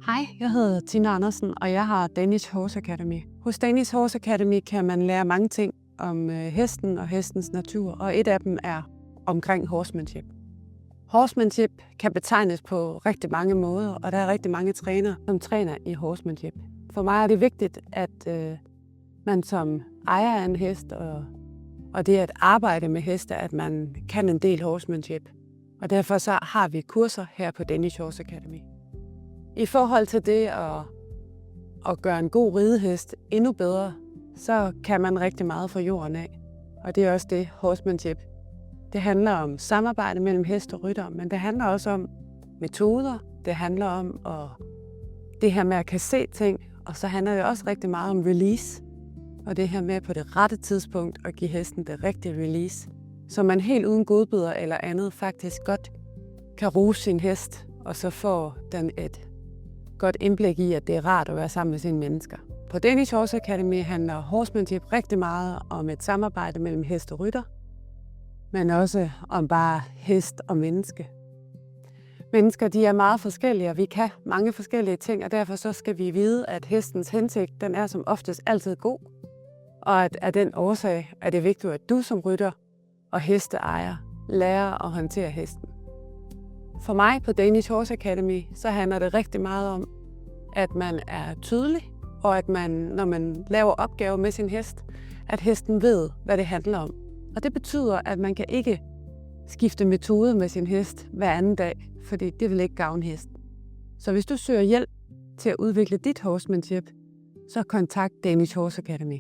Hej, jeg hedder Tina Andersen, og jeg har Danish Horse Academy. Hos Danish Horse Academy kan man lære mange ting om hesten og hestens natur, og et af dem er omkring horsemanship. Horsemanship kan betegnes på rigtig mange måder, og der er rigtig mange trænere, som træner i horsemanship. For mig er det vigtigt, at man som ejer af en hest, og det at arbejde med heste, at man kan en del horsemanship. Og derfor så har vi kurser her på Danish Horse Academy. I forhold til det at gøre en god ridehest endnu bedre, så kan man rigtig meget fra jorden af. Og det er også det, horsemanship. Det handler om samarbejde mellem hest og rytter, men det handler også om metoder. Det handler om det her med at kan se ting, og så handler det også rigtig meget om release. Og det her med på det rette tidspunkt at give hesten det rigtige release, så man helt uden godbidder eller andet faktisk godt kan rose sin hest, og så får den et godt indblik i, at det er rart at være sammen med sine mennesker. På Danish Horse Academy handler horsemanship rigtig meget om et samarbejde mellem hest og rytter, men også om bare hest og menneske. Mennesker, de er meget forskellige, og vi kan mange forskellige ting, og derfor så skal vi vide, at hestens hensigt, den er som oftest altid god. Og at af den årsag er det vigtigt, at du som rytter og hesteejer lærer at håndtere hesten. For mig på Danish Horse Academy, så handler det rigtig meget om, at man er tydelig, og at man, når man laver opgaver med sin hest, at hesten ved, hvad det handler om. Og det betyder, at man kan ikke skifte metode med sin hest hver anden dag, fordi det vil ikke gavne hesten. Så hvis du søger hjælp til at udvikle dit horsemanship, så kontakt Danish Horse Academy.